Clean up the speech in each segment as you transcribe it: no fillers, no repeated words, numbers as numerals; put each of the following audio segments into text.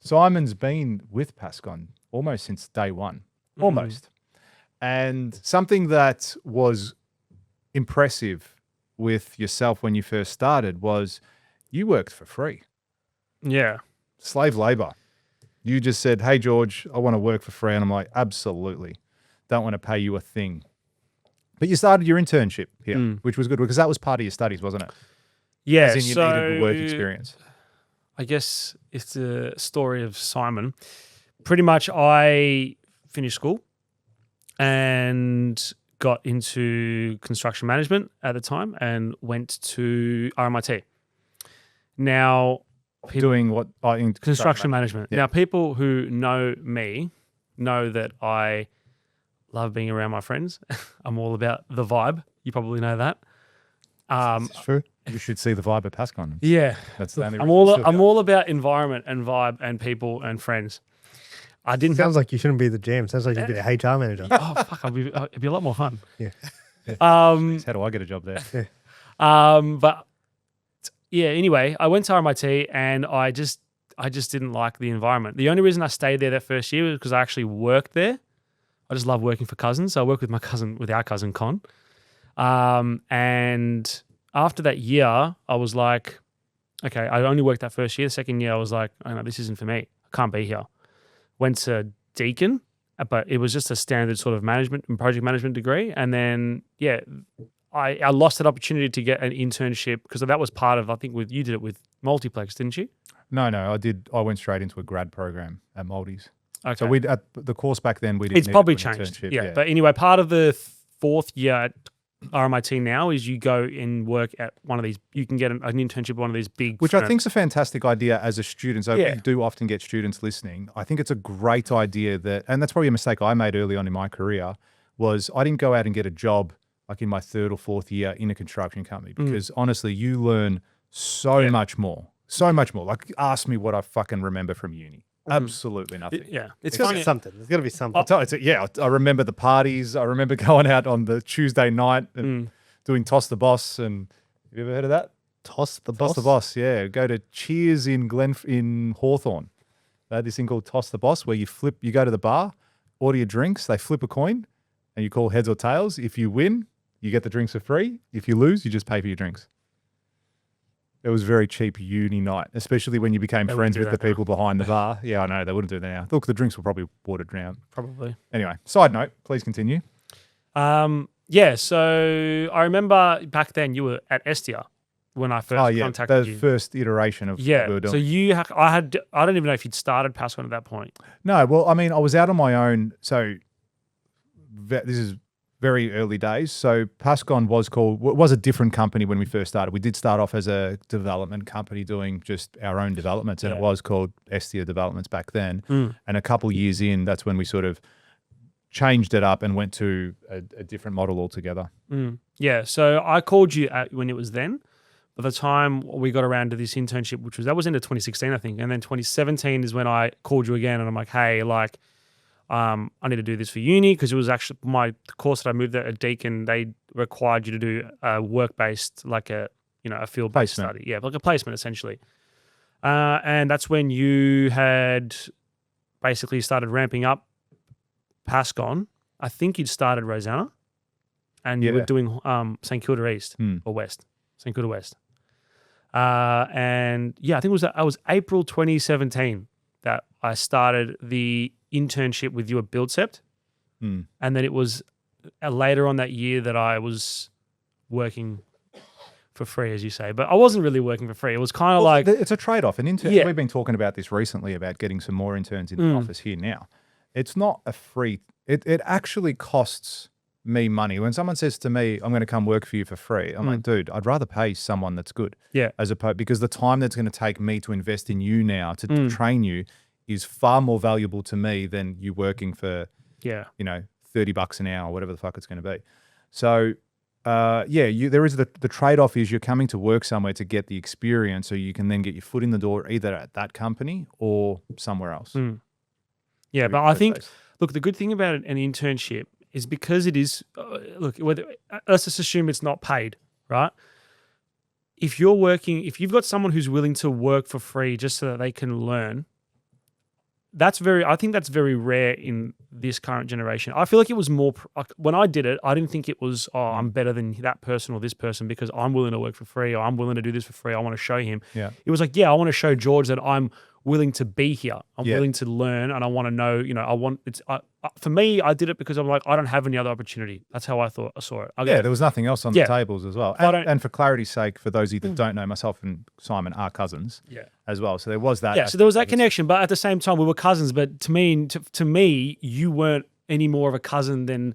Simon's been with PASCON almost since day one, almost. And something that was impressive with yourself when you first started was you worked for free. Yeah. Slave labor. You just said, hey, George, I want to work for free. And I'm like, absolutely. Don't want to pay you a thing. But you started your internship here, which was good because that was part of your studies, wasn't it? Yeah. As in you needed the work experience. I guess it's the story of Simon. Pretty much I finished school and got into construction management at the time and went to RMIT. Now, doing what? In construction management. Yeah. Now, people who know me know that I love being around my friends. I'm all about the vibe. You probably know that. It's true. You should see the vibe at PASCON. Yeah. That's the only I'm all about environment and vibe and people and friends. I didn't Sounds like you shouldn't be the GM. Sounds like you'd be the HR manager. Oh, fuck. It'd be a lot more fun. Yeah. How do I get a job there? But yeah, anyway, I went to RMIT and I just didn't like the environment. The only reason I stayed there that first year was because I actually worked there. I just love working for cousins. So I worked with our cousin Con. And after that year, I was like, okay, I only worked that first year. The second year, I was like, oh, no, this isn't for me. I can't be here. Went to Deakin, but it was just a standard sort of management and project management degree. And then, yeah, I lost that opportunity to get an internship because that was part of, I think you did it with Multiplex, didn't you? No, I did. I went straight into a grad program at Maldi's. Okay. So at the course back then, we didn't. It's probably changed. Yeah. But anyway, part of the fourth year at RMIT now is you go and work at one of these. You can get an internship at one of these big. Which I think is a fantastic idea as a student. So we do often get students listening. I think it's a great idea and that's probably a mistake I made early on in my career, was I didn't go out and get a job like in my third or fourth year in a construction company because honestly, you learn so much more. So much more. Like, ask me what I fucking remember from uni. Absolutely nothing. It's got to be something. There's got to be something. I remember the parties. I remember going out on the Tuesday night and doing Toss the Boss. And have you ever heard of that? Toss the Boss? Toss the Boss, yeah. Go to Cheers in Hawthorne. They had this thing called Toss the Boss where you go to the bar, order your drinks, they flip a coin, and you call heads or tails. If you win, you get the drinks for free. If you lose, you just pay for your drinks. It was very cheap uni night, especially when you became friends with the people behind the bar. Yeah, I know. They wouldn't do that now. Look, the drinks were probably watered down. Probably. Anyway, side note, please continue. Yeah, so I remember back then you were at Estia when I first contacted you. The first iteration of what we were doing. So I don't even know if you'd started PASCON at that point. No, well, I mean, I was out on my own. So this is very early days. So PASCON was a different company when we first started. We did start off as a development company doing just our own developments, and it was called Estia Developments back then. And a couple years in, that's when we sort of changed it up and went to a different model altogether. Yeah, so I called you when it was then. By the time we got around to this internship, that was into 2016, I think. And then 2017 is when I called you again and I'm like, hey, I need to do this for uni because it was actually the course that I moved at Deakin. They required you to do a work-based, like a field-based study. Yeah, like a placement essentially. And that's when you had basically started ramping up PASCON. I think you'd started Rosanna and you were doing St Kilda East or West. St Kilda West. And yeah, I think it was April 2017 that I started the internship with you at BuildCept. And then it was later on that year that I was working for free, as you say. But I wasn't really working for free. It was kind of like... It's a trade-off. An intern. We've been talking about this recently about getting some more interns in the office here now. It's not a free... It actually costs me money. When someone says to me, I'm going to come work for you for free, I'm like, dude, I'd rather pay someone that's good. Yeah. Because the time that's going to take me to invest in you now to train you is far more valuable to me than you working for, $30 an hour, whatever the fuck it's going to be. So, there is the trade-off is you're coming to work somewhere to get the experience so you can then get your foot in the door either at that company or somewhere else. Yeah, but I think, look, the good thing about an internship is because it is, let's just assume it's not paid, right? If you've got someone who's willing to work for free just so that they can learn, I think that's very rare in this current generation. I feel like it was more like when I did it, I didn't think it was, I'm better than that person or this person because I'm willing to work for free or I'm willing to do this for free. I want to show him. Yeah. It was like, I want to show George that I'm willing to be here. I'm Yeah. willing to learn and I want to know, for me, I did it because I'm like, I don't have any other opportunity. That's how I saw it. There was nothing else on the tables as well. I don't- And for clarity's sake, for those of you that don't know, myself and Simon are cousins as well. So there was that. Yeah, so there was that connection, but at the same time, we were cousins. But to me, you weren't any more of a cousin than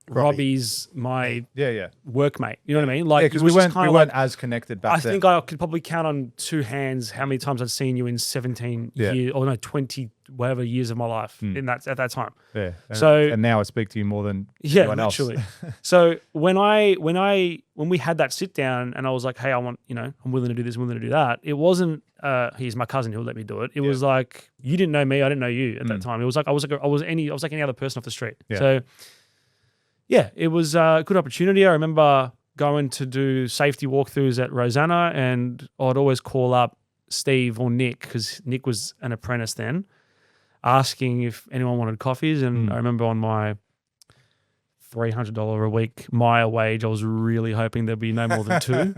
Robbie's my workmate. You know what I mean? Like, because it we was just weren't as connected back then. I think I could probably count on two hands how many times I'd seen you in 17 years, or no, 20 whatever years of my life at that time. Yeah. And now I speak to you more than anyone else. Literally. So when we had that sit down and I was like, hey, I'm willing to do this, I'm willing to do that. It wasn't he's my cousin who'll let me do it. It was like, you didn't know me, I didn't know you at that time. It was like I was like any other person off the street. Yeah. So yeah, it was a good opportunity. I remember going to do safety walkthroughs at Rosanna, and I'd always call up Steve or Nick, because Nick was an apprentice then, asking if anyone wanted coffees. And I remember on my $300 a week Maya wage, I was really hoping there'd be no more than two.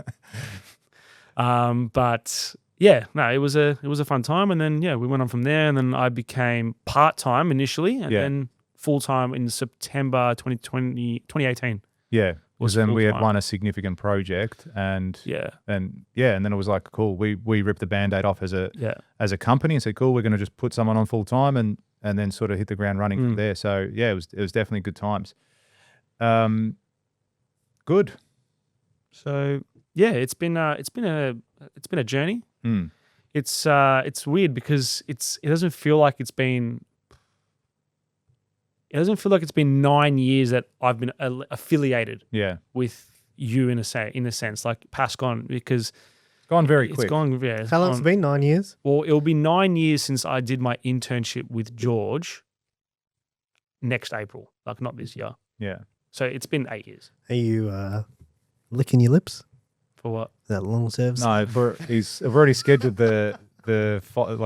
But yeah, no, it was a fun time. And then we went on from there, and then I became part-time initially, and then full-time in September 2018. Yeah. Was then we had won a significant project, and then it was like, cool, we ripped the Band-Aid off as a company and said, cool, we're going to just put someone on full-time and then sort of hit the ground running from there. So yeah, it was definitely good times. Good. So yeah, it's been a journey. It's weird because it doesn't feel like it's been 9 years that I've been affiliated with you in a sense, like PASCON, because gone very quick. It's gone, How long has it been? 9 years? Well, it'll be 9 years since I did my internship with George next April, like not this year. Yeah. So it's been 8 years. Are you licking your lips? For what? That long service? No, I've already scheduled the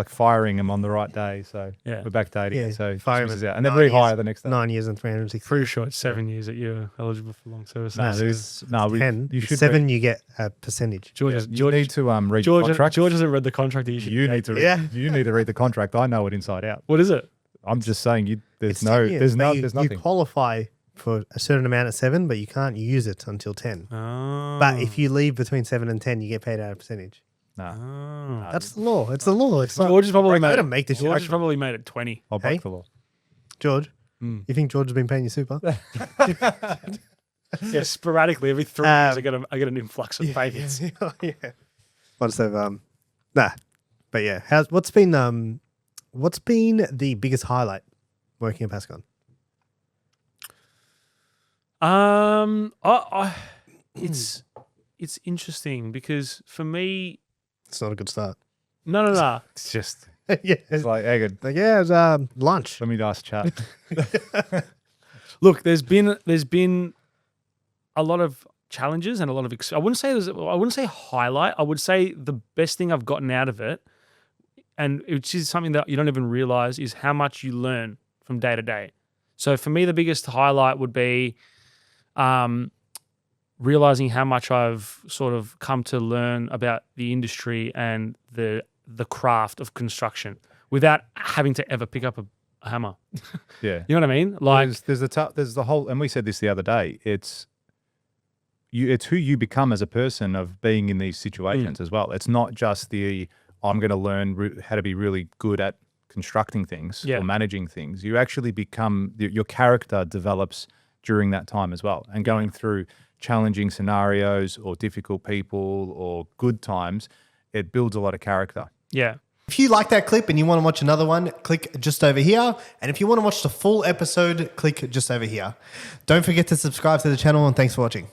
firing him on the right day, so we're backdating. Yeah, so fire him out, at and then rehire the next day. 9 years and 360. Pretty sure it's 7 years that you're eligible for long service. No, there's 10. You should 7, you get a percentage. you need to read the contract. George hasn't read the contract. You need to read. You need to read the contract. I know it inside out. What is it? I'm just saying there's It's 10 years, but there's nothing. You qualify for a certain amount at 7, but you can't use it until 10. Oh. But if you leave between 7 and 10, you get paid out a percentage. No. That's the law. It's the law. It's not, George has probably made don't make this shit George up. has probably made it 20. I'll break the law. George, you think George has been paying you super? Yeah, sporadically every 3 years I get an influx of payments. Yeah. Once they've nah. But yeah, what's been the biggest highlight working at PASCON? It's interesting because for me, It's not a good start. no. It's just Yeah. it's like, hey, good. Like, yeah, it was lunch. Let me just chat. Look, there's been a lot of challenges and a lot of I wouldn't say highlight. I would say the best thing I've gotten out of it, and which is something that you don't even realize, is how much you learn from day to day. So for me, the biggest highlight would be realizing how much I've sort of come to learn about the industry and the craft of construction without having to ever pick up a hammer. Yeah. You know what I mean? Like there's the whole, and we said this the other day, it's who you become as a person of being in these situations as well. It's not just I'm going to learn how to be really good at constructing things or managing things. You actually become, your character develops during that time as well, and going through challenging scenarios or difficult people or good times, it builds a lot of character. Yeah. If you like that clip and you want to watch another one, click just over here. And if you want to watch the full episode, click just over here. Don't forget to subscribe to the channel, and thanks for watching.